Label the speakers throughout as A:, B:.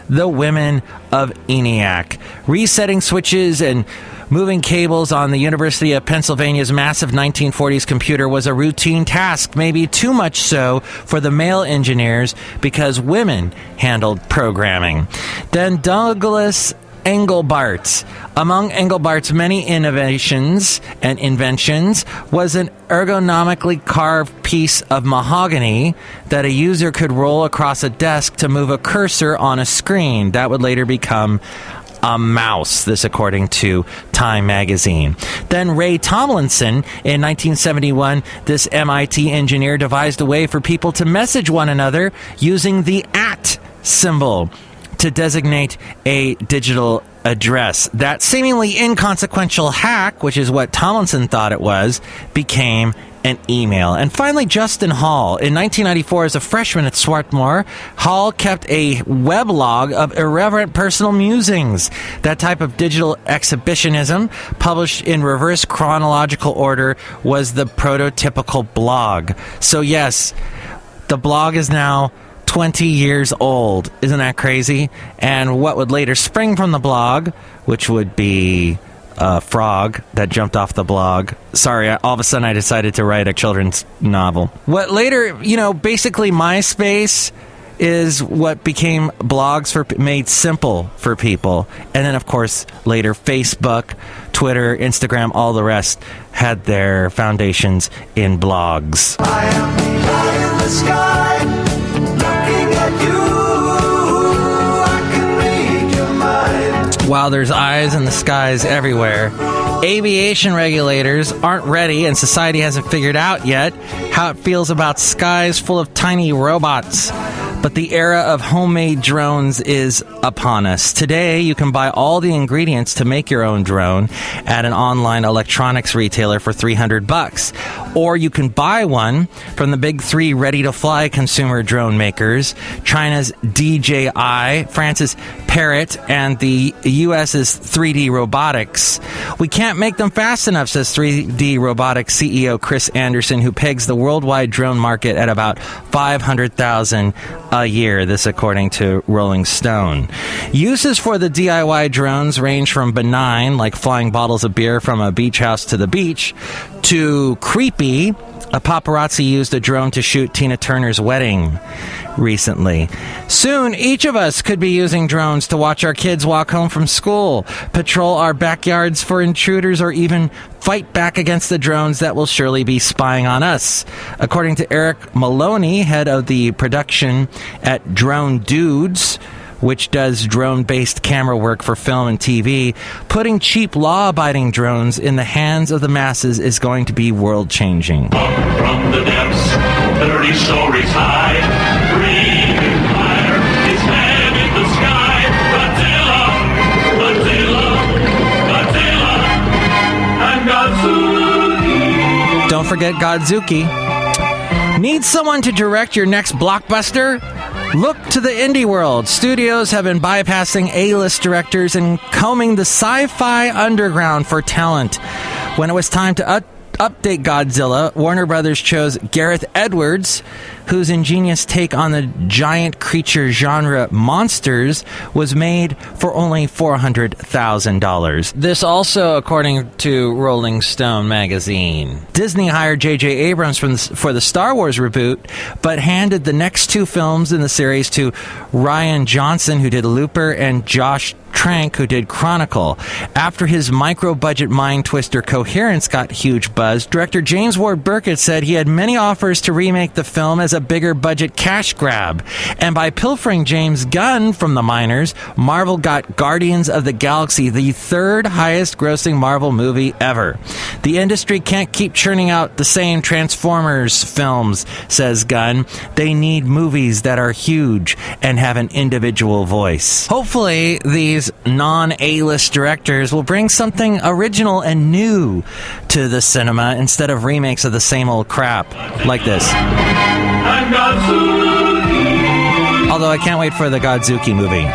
A: the women of ENIAC. Resetting switches and moving cables on the University of Pennsylvania's massive 1940s computer was a routine task, maybe too much so for the male engineers because women handled programming. Then Douglas Engelbart. Among Engelbart's many innovations and inventions was an ergonomically carved piece of mahogany that a user could roll across a desk to move a cursor on a screen. That would later become a mouse, this according to Time magazine. Then Ray Tomlinson, in 1971, this MIT engineer devised a way for people to message one another using the @ symbol to designate a digital address. That seemingly inconsequential hack, which is what Tomlinson thought it was, became an email. And finally, Justin Hall. In 1994, as a freshman at Swarthmore, Hall kept a weblog of irreverent personal musings. That type of digital exhibitionism, published in reverse chronological order, was the prototypical blog. So yes, the blog is now 20 years old. Isn't that crazy? And what would later spring from the blog, which would be a frog that jumped off the blog. Sorry, all of a sudden I decided to write a children's novel. What later, basically MySpace is what became blogs made simple for people. And then, of course, later Facebook, Twitter, Instagram, all the rest had their foundations in blogs.
B: I am the eye in the sky, looking at you. I can read your mind.
A: While there's eyes in the skies everywhere, aviation regulators aren't ready, and society hasn't figured out yet how it feels about skies full of tiny robots. But the era of homemade drones is upon us. Today, you can buy all the ingredients to make your own drone at an online electronics retailer for $300. Or you can buy one from the big three ready-to-fly consumer drone makers, China's DJI, France's Parrot, and the US's 3D Robotics. We can't make them fast enough, says 3D Robotics CEO Chris Anderson, who pegs the worldwide drone market at about $500,000 a year, this according to Rolling Stone. Uses for the DIY drones range from benign, like flying bottles of beer from a beach house to the beach, to creepy. A paparazzi used a drone to shoot Tina Turner's wedding recently. Soon, each of us could be using drones to watch our kids walk home from school, patrol our backyards for intruders, or even fight back against the drones that will surely be spying on us. According to Eric Maloney, head of the production at Drone Dudes, which does drone-based camera work for film and TV, putting cheap, law-abiding drones in the hands of the masses is going to be world-changing.
C: Up from the depths, 30 stories high, breathing fire, his head in the sky. Godzilla, and Godzuki.
A: Don't forget Godzuki. Need someone to direct your next blockbuster? Look to the indie world. Studios have been bypassing A-list directors and combing the sci-fi underground for talent. When it was time to update Godzilla, Warner Brothers chose Gareth Edwards, whose ingenious take on the giant creature genre monsters was made for only $400,000. This also, according to Rolling Stone magazine. Disney hired J.J. Abrams for the Star Wars reboot, but handed the next two films in the series to Rian Johnson, who did Looper, and Josh Trank, who did Chronicle. After his micro-budget mind twister Coherence got huge buzz, director James Ward Burkett said he had many offers to remake the film as a bigger budget cash grab. And by pilfering James Gunn from the miners, Marvel got Guardians of the Galaxy, the third highest grossing Marvel movie ever. The industry can't keep churning out the same Transformers films, says Gunn. They need movies that are huge and have an individual voice. Hopefully, these non-A-list directors will bring something original and new to the cinema instead of remakes of the same old crap like this. Although I can't wait for the Godzuki movie.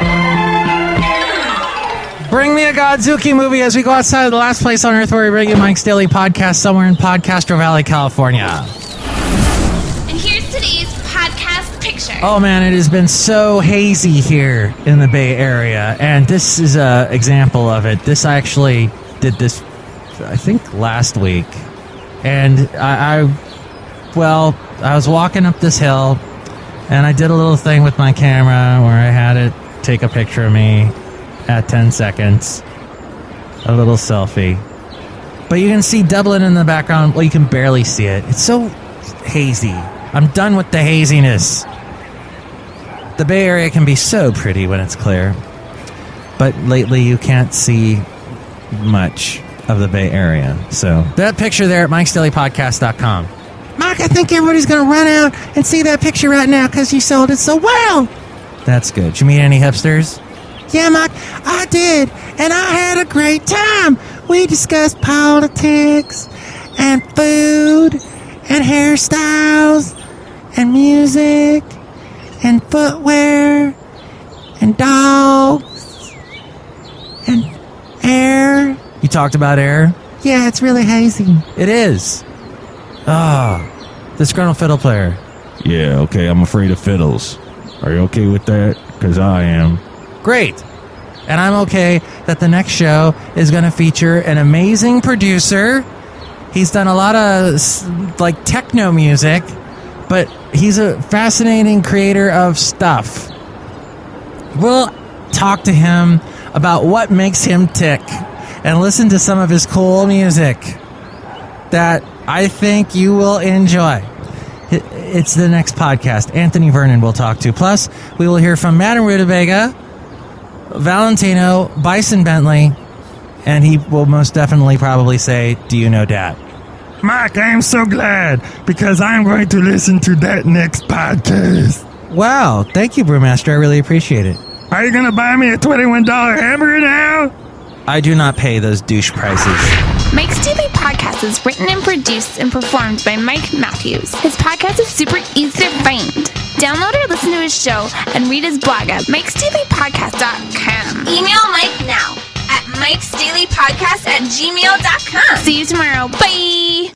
A: Bring me a Godzuki movie as we go outside of the last place on earth where we bring you Mike's Daily Podcast somewhere in Podcastro Valley, California.
D: And here's today's podcast picture.
A: Oh man, it has been so hazy here in the Bay Area, and this is a example of it. This I actually did this, I think, last week, and I was walking up this hill, and I did a little thing with my camera where I had it take a picture of me at 10 seconds, a little selfie. But you can see Dublin in the background. Well, you can barely see it. It's so hazy. I'm done with the haziness. The Bay Area can be so pretty when it's clear, but lately you can't see much of the Bay Area. So that picture there at MIKEs-DAILY-PODCAST.com. Mike, I think everybody's going to run out and see that picture right now because you sold it so well. That's good. Did you meet any hipsters? Yeah, Mike, I did, and I had a great time. We discussed politics and food and hairstyles and music and footwear and dogs and air. You talked about air? Yeah, it's really hazy. It is. The Disgruntled Fiddle Player.
E: Yeah, okay, I'm afraid of fiddles. Are you okay with that? Because I am.
A: Great. And I'm okay that the next show is going to feature an amazing producer. He's done a lot of, like, techno music, but he's a fascinating creator of stuff. We'll talk to him about what makes him tick and listen to some of his cool music that I think you will enjoy. It's the next podcast. Anthony Vernon will talk to. Plus, we will hear from Madame Rutabaga, Valentino, Bison Bentley, and he will most definitely probably say, "Do you know Dat?"
E: Mike, I am so glad because I'm going to listen to that next podcast.
A: Wow, thank you, Brewmaster. I really appreciate it.
E: Are you going to buy me a $21 hamburger now?
A: I do not pay those douche prices.
D: Mike's Daily Podcast is written and produced and performed by Mike Matthews. His podcast is super easy to find. Download or listen to his show and read his blog at MIKEs-DAILY-PODCAST.com.
F: Email Mike now at MIKEs-DAILY-PODCAST@gmail.com.
D: See you tomorrow. Bye!